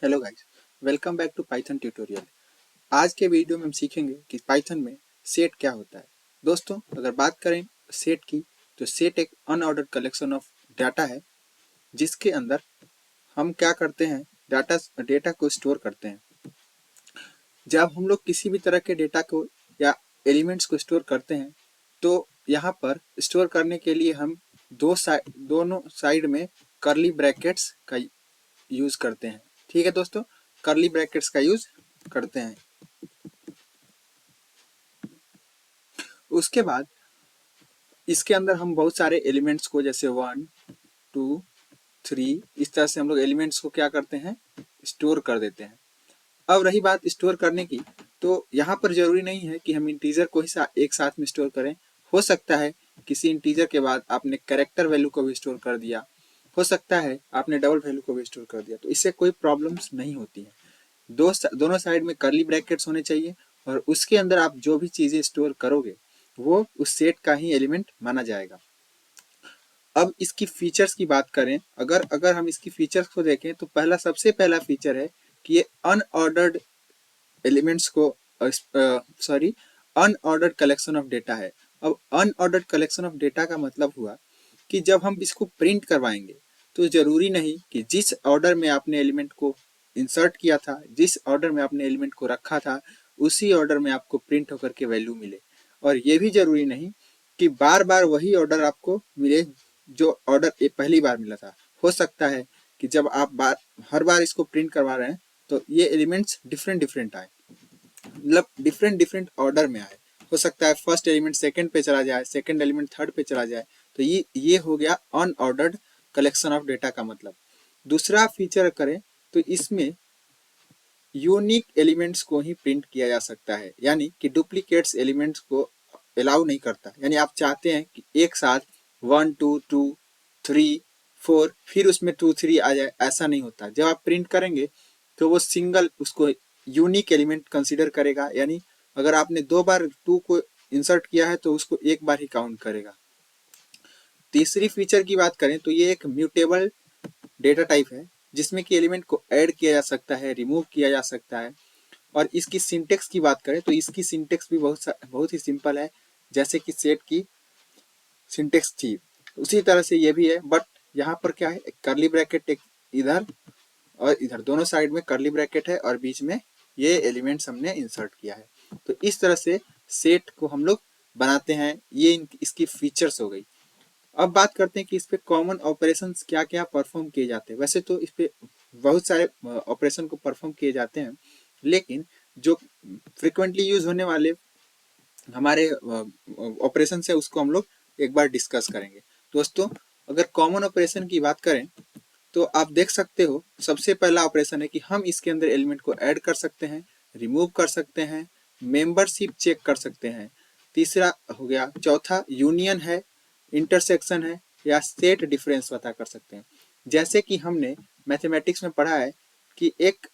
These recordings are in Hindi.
Hello guys, welcome back to Python tutorial. आज के वीडियो में हम सीखेंगे कि पाइथन में सेट क्या होता है। दोस्तों, अगर बात करें सेट की, तो सेट एक अनऑर्डर्ड कलेक्शन ऑफ डाटा है, जिसके अंदर हम क्या करते हैं, डेटा को स्टोर करते हैं। जब हम लोग किसी भी तरह के डेटा को या एलिमेंट्स को स्टोर करते हैं, तो यहाँ पर स्टोर करने के लिए हम दोनों साइड में कर्ली ब्रैकेट्स का यूज करते हैं। ठीक है दोस्तों, कर्ली ब्रैकेट्स का यूज करते हैं। उसके बाद इसके अंदर हम बहुत सारे एलिमेंट्स को, जैसे 1 2 3, इस तरह से हम लोग एलिमेंट्स को क्या करते हैं, स्टोर कर देते हैं। अब रही बात स्टोर करने की, तो यहाँ पर जरूरी नहीं है कि हम इंटीजर को ही एक साथ में स्टोर करें। हो सकता है किसी इंटीजर के बाद आपने कैरेक्टर वैल्यू को भी स्टोर कर दिया, हो सकता है आपने डबल वैल्यू को भी स्टोर कर दिया, तो इससे कोई प्रॉब्लम्स नहीं होती है। दोनों साइड में कर्ली ब्रैकेट्स होने चाहिए, और उसके अंदर आप जो भी चीजें स्टोर करोगे वो उस सेट का ही एलिमेंट माना जाएगा। अब इसकी फीचर्स की बात करें, अगर हम इसकी फीचर्स को देखें, तो सबसे पहला फीचर है कि ये अनऑर्डर्ड एलिमेंट्स को अनऑर्डर्ड कलेक्शन ऑफ डेटा है। अब अनऑर्डर्ड कलेक्शन ऑफ डेटा का मतलब हुआ कि जब हम इसको प्रिंट करवाएंगे, तो जरूरी नहीं कि जिस ऑर्डर में आपने एलिमेंट को इंसर्ट किया था, जिस ऑर्डर में आपने एलिमेंट को रखा था, उसी ऑर्डर में आपको प्रिंट होकर के वैल्यू मिले। और ये भी जरूरी नहीं कि बार बार वही ऑर्डर आपको मिले जो ऑर्डर पहली बार मिला था। हो सकता है कि जब आप हर बार इसको प्रिंट करवा रहे हैं, तो ये एलिमेंट्स डिफरेंट आए, मतलब डिफरेंट ऑर्डर में आए। हो सकता है फर्स्ट एलिमेंट सेकंड पे चला जाए, सेकंड एलिमेंट थर्ड पे चला जाए, तो ये हो गया अनऑर्डर्ड कलेक्शन ऑफ डेटा का मतलब। दूसरा फीचर करें तो इसमें यूनिक एलिमेंट्स को ही प्रिंट किया जा सकता है, यानी कि डुप्लीकेट्स एलिमेंट्स को अलाउ नहीं करता। यानी आप चाहते हैं कि एक साथ 1 2 2 3 4 फिर उसमें 2 3 आ जाए, ऐसा नहीं होता। जब आप प्रिंट करेंगे तो वो सिंगल उसको यूनिक एलिमेंट कंसीडर करेगा, यानी अगर आपने 2 बार 2 को इंसर्ट किया है तो उसको एक बार ही काउंट करेगा। तीसरी फीचर की बात करें तो ये एक म्यूटेबल डेटा टाइप है, जिसमें कि एलिमेंट को ऐड किया जा सकता है, रिमूव किया जा सकता है। और इसकी सिंटेक्स की बात करें तो इसकी सिंटेक्स भी बहुत ही सिंपल है, जैसे कि सेट की सिंटेक्स थी उसी तरह से ये भी है। बट यहाँ पर क्या है, एक कर्ली ब्रैकेट एक इधर और इधर दोनों साइड में कर्ली ब्रैकेट है, और बीच में ये एलिमेंट्स हमने इंसर्ट किया है। तो इस तरह से सेट को हम लोग बनाते हैं। ये इसकी फीचर्स हो गई। अब बात करते हैं कि इस पे कॉमन ऑपरेशंस क्या क्या परफॉर्म किए जाते हैं। वैसे तो इस पे बहुत सारे ऑपरेशन को परफॉर्म किए जाते हैं, लेकिन जो फ्रिक्वेंटली यूज होने वाले हमारे ऑपरेशन है उसको हम लोग एक बार डिस्कस करेंगे। दोस्तों, अगर कॉमन ऑपरेशन की बात करें तो आप देख सकते हो, सबसे पहला ऑपरेशन है कि हम इसके अंदर एलिमेंट को ऐड कर सकते हैं, रिमूव कर सकते हैं, मेंबरशिप चेक कर सकते हैं। तीसरा हो गया, चौथा यूनियन है, इंटरसेक्शन है, या सेट डिफरेंस पता कर सकते हैं। जैसे कि हमने मैथमेटिक्स में पढ़ा है कि एक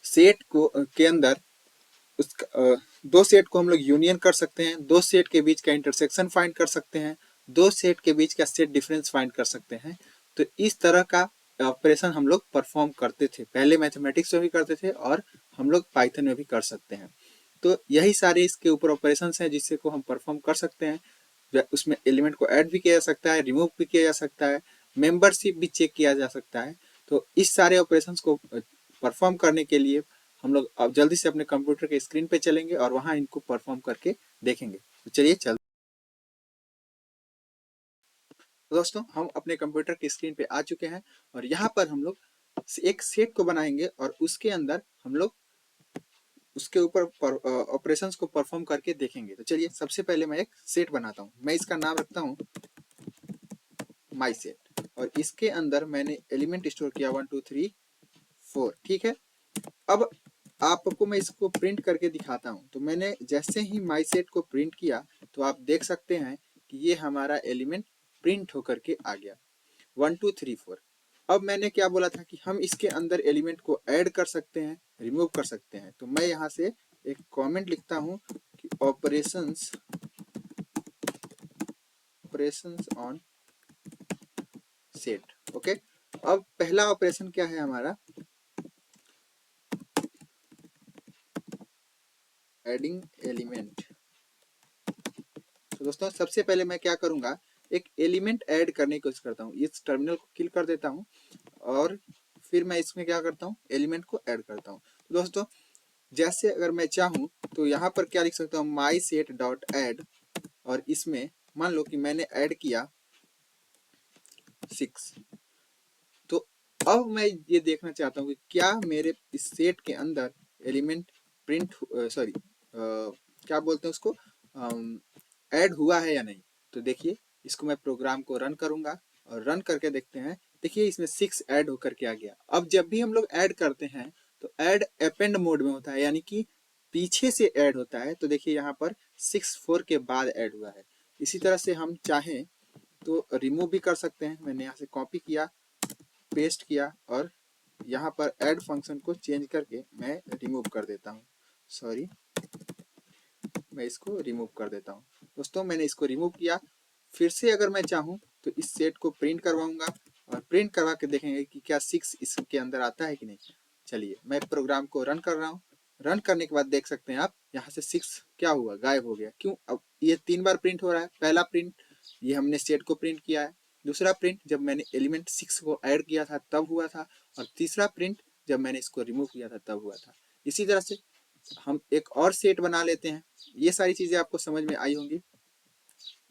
सेट को के अंदर दो सेट को हम लोग यूनियन कर सकते हैं, दो सेट के बीच का इंटरसेक्शन फाइंड कर सकते हैं, दो सेट के बीच का सेट डिफरेंस फाइंड कर सकते हैं। तो इस तरह का ऑपरेशन हम लोग परफॉर्म करते थे, पहले मैथमेटिक्स में भी करते थे और हम लोग पाइथन में भी कर सकते हैं। तो यही सारे इसके ऊपर ऑपरेशंस हैं जिससे को हम परफॉर्म कर सकते हैं। उसमें एलिमेंट को ऐड भी किया जा सकता है, रिमूव भी किया जा सकता है, मेंबरशिप भी चेक किया जा सकता है। तो इस सारे ऑपरेशंस को परफॉर्म करने के लिए हम लोग अब जल्दी से अपने कंप्यूटर के स्क्रीन पे चलेंगे और वहां इनको परफॉर्म करके देखेंगे। तो चलिए दोस्तों, हम अपने कंप्यूटर के स्क्रीन पे आ चुके हैं, और यहाँ पर हम लोग एक सेट को बनाएंगे और उसके अंदर हम लोग उसके ऊपर ऑपरेशंस को परफॉर्म करके देखेंगे। तो चलिए, सबसे पहले मैं एक सेट बनाता हूँ। मैं इसका नाम रखता हूँ माई सेट, और इसके अंदर मैंने एलिमेंट स्टोर किया 1 2 3 4। ठीक है। अब आपको मैं इसको प्रिंट करके दिखाता हूं। तो मैंने जैसे ही माई सेट को प्रिंट किया, तो आप देख सकते हैं कि ये हमारा एलिमेंट प्रिंट होकर के आ गया 1 2 3 4। अब मैंने क्या बोला था कि हम इसके अंदर एलिमेंट को ऐड कर सकते हैं, रिमूव कर सकते हैं। तो मैं यहाँ से एक कमेंट लिखता हूँ कि ऑपरेशंस ऑन सेट। ओके। अब पहला ऑपरेशन क्या है हमारा, एडिंग एलिमेंट। तो दोस्तों सबसे पहले मैं क्या करूंगा, एक एलिमेंट ऐड करने की कोशिश करता हूँ। इस टर्मिनल को किल कर देता हूँ और फिर मैं इसमें क्या करता हूँ, एलिमेंट को ऐड करता हूँ। तो दोस्तों जैसे अगर मैं चाहूँ तो यहाँ पर क्या लिख सकता हूँ, माई सेट डॉट ऐड, और इसमें मान लो कि मैंने ऐड किया 6। तो अब मैं ये देखना चाहता हूँ कि क्या मेरे इस सेट के अंदर एलिमेंट प्रिंट सॉरी क्या बोलते हैं उसको, ऐड हुआ है या नहीं। तो देखिए इसको मैं प्रोग्राम को रन करूंगा और रन करके देखते हैं। देखिए इसमें 6 ऐड होकर के आ गया। अब जब भी हम लोग ऐड करते हैं तो ऐड अपेंड मोड में होता है, यानी कि पीछे से ऐड होता है। तो देखिए यहाँ पर 6 4 के बाद ऐड हुआ है। इसी तरह से हम चाहें तो रिमूव भी कर सकते हैं। मैंने यहाँ से कॉपी किया, पेस्ट किया और यहाँ पर ऐड फंक्शन को चेंज करके मैं रिमूव कर देता हूँ। सॉरी, मैं इसको रिमूव कर देता हूँ। दोस्तों मैंने इसको रिमूव किया। फिर से अगर मैं चाहूँ तो इस सेट को प्रिंट करवाऊंगा और प्रिंट करवा के देखेंगे कि क्या 6 इसके अंदर आता है कि नहीं। चलिए मैं प्रोग्राम को रन कर रहा हूँ। रन करने के बाद देख सकते हैं आप, यहाँ से 6 क्या हुआ, गायब हो गया। क्यों? अब ये 3 बार प्रिंट हो रहा है। पहला प्रिंट ये हमने सेट को प्रिंट किया है, दूसरा प्रिंट जब मैंने एलिमेंट 6 को ऐड किया था तब हुआ था, और तीसरा प्रिंट जब मैंने इसको रिमूव किया था तब हुआ था। इसी तरह से हम एक और सेट बना लेते हैं। ये सारी चीजें आपको समझ में आई होंगी।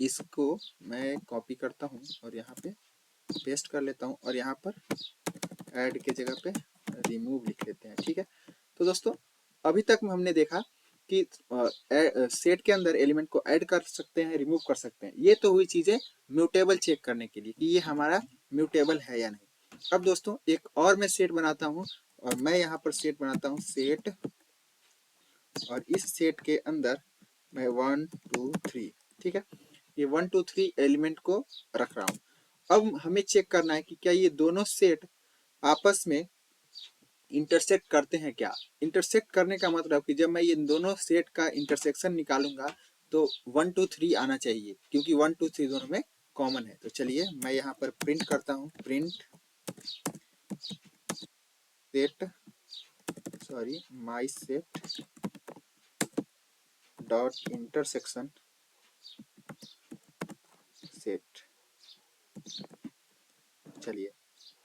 इसको मैं कॉपी करता हूँ और यहाँ पे पेस्ट कर लेता हूँ और यहाँ पर ऐड के जगह पे रिमूव लिख लेते हैं। ठीक है। तो दोस्तों अभी तक हमने देखा कि सेट के अंदर एलिमेंट को ऐड कर सकते हैं, रिमूव कर सकते हैं। ये तो हुई चीजें म्यूटेबल चेक करने के लिए कि ये हमारा म्यूटेबल है या नहीं। अब दोस्तों एक और मैं सेट बनाता हूँ और मैं यहाँ पर सेट बनाता हूँ सेट, और इस सेट के अंदर मैं 1 2 3, ठीक है, ये 1 2 3 एलिमेंट को रख रहा हूँ। अब हमें चेक करना है कि क्या ये दोनों सेट आपस में इंटरसेक्ट करते हैं क्या। इंटरसेक्ट करने का मतलब कि जब मैं ये दोनों सेट का इंटरसेक्शन निकालूंगा तो 1 2 3 आना चाहिए, क्योंकि 1 2 3 दोनों में कॉमन है। तो चलिए मैं यहाँ पर प्रिंट करता हूँ, print set sorry my set dot intersection set. चलिए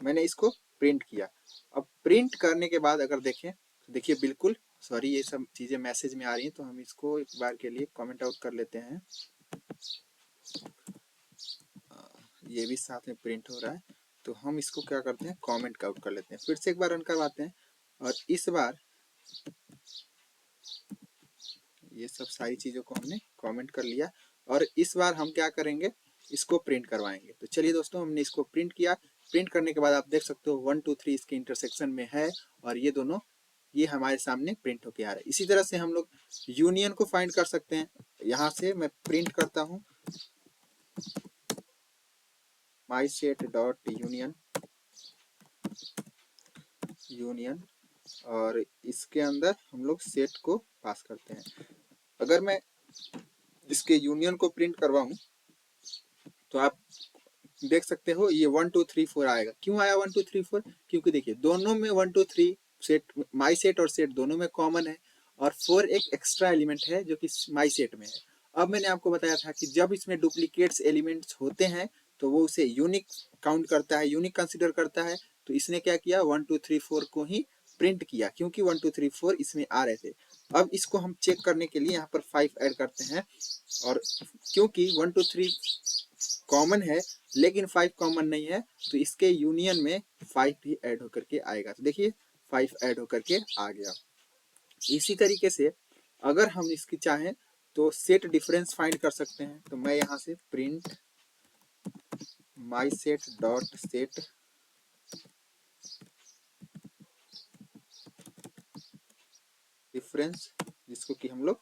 मैंने इसको प्रिंट किया। अब प्रिंट करने के बाद अगर देखें तो देखिए बिल्कुल, सॉरी ये सब चीजें मैसेज में आ रही हैं तो हम इसको एक बार के लिए कमेंट आउट कर लेते हैं। ये भी साथ में प्रिंट हो रहा है तो हम इसको क्या करते हैं, कमेंट आउट कर लेते हैं। फिर से एक बार रन करवाते हैं और इस बार ये सब सारी चीजों को हमने कमेंट कर लिया और इस बार हम क्या करेंगे, इसको प्रिंट करवाएंगे। तो चलिए दोस्तों हमने इसको प्रिंट किया। प्रिंट करने के बाद आप देख सकते हो 1 2 3 इसके इंटरसेक्शन में है और ये दोनों ये हमारे सामने प्रिंट होके आ रहा है। इसी तरह से हम लोग यूनियन को फाइंड कर सकते हैं। यहाँ से मैं प्रिंट करता हूँ my set dot union union, और इसके अंदर हम लोग सेट को पास करते हैं। अगर मैं इसके यूनियन को प्रिंट करवाऊं तो आप देख सकते हो ये 1 2 3 4 आएगा। क्यों आया 1 2 3 4? क्योंकि देखिए दोनों में 1 2 3 सेट, माई सेट और सेट दोनों में कॉमन है और 4 एक एक्स्ट्रा एलिमेंट है जो कि माई सेट में है। अब मैंने आपको बताया था कि जब इसमें डुप्लीकेट्स एलिमेंट्स होते हैं तो वो उसे यूनिक काउंट करता है, यूनिक कंसिडर करता है। तो इसने क्या किया, 1 2 3 4 को ही प्रिंट किया क्योंकि 1 2 3 4 इसमें आ रहे थे। अब इसको हम चेक करने के लिए यहाँ पर 5 ऐड करते हैं और क्योंकि 1 2 3 कॉमन है लेकिन 5 कॉमन नहीं है तो इसके यूनियन में 5 भी ऐड होकर के आएगा। तो देखिए 5 ऐड होकर के आ गया। इसी तरीके से अगर हम इसकी चाहें तो सेट डिफरेंस फाइंड कर सकते हैं। तो मैं यहाँ से print my set dot set difference, जिसको कि हम लोग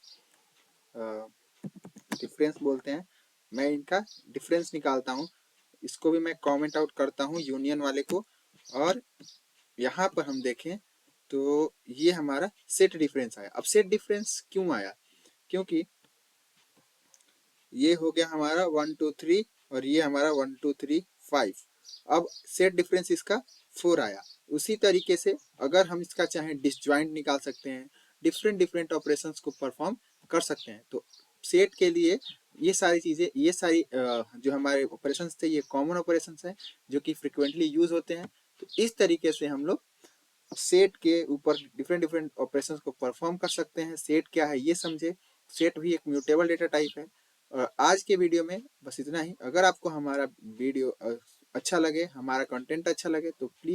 डिफरेंस बोलते हैं, मैं इनका डिफरेंस निकालता हूँ। इसको भी मैं कमेंट आउट करता हूँ यूनियन वाले को, और यहाँ पर हम देखें तो ये हमारा सेट डिफरेंस आया। अब सेट डिफरेंस क्यों आया, क्योंकि ये हो गया हमारा 1 2 3 और ये हमारा 1 2 3 5। अब सेट डिफरेंस इसका 4 आया। उसी तरीके से अगर हम इसका चाहें डिसजॉइंट निकाल सकते हैं, डिफरेंट डिफरेंट ऑपरेशंस को परफॉर्म कर सकते हैं। तो सेट के लिए ये सारी चीज़ें, ये सारी जो हमारे ऑपरेशंस थे, ये कॉमन ऑपरेशंस हैं जो कि फ्रिक्वेंटली यूज होते हैं। तो इस तरीके से हम लोग सेट के ऊपर डिफरेंट डिफरेंट ऑपरेशंस को परफॉर्म कर सकते हैं। सेट क्या है ये समझे। सेट भी एक म्यूटेबल डेटा टाइप है। और आज के वीडियो में बस इतना ही। अगर आपको हमारा वीडियो अच्छा लगे, हमारा कंटेंट अच्छा लगे, तो प्लीज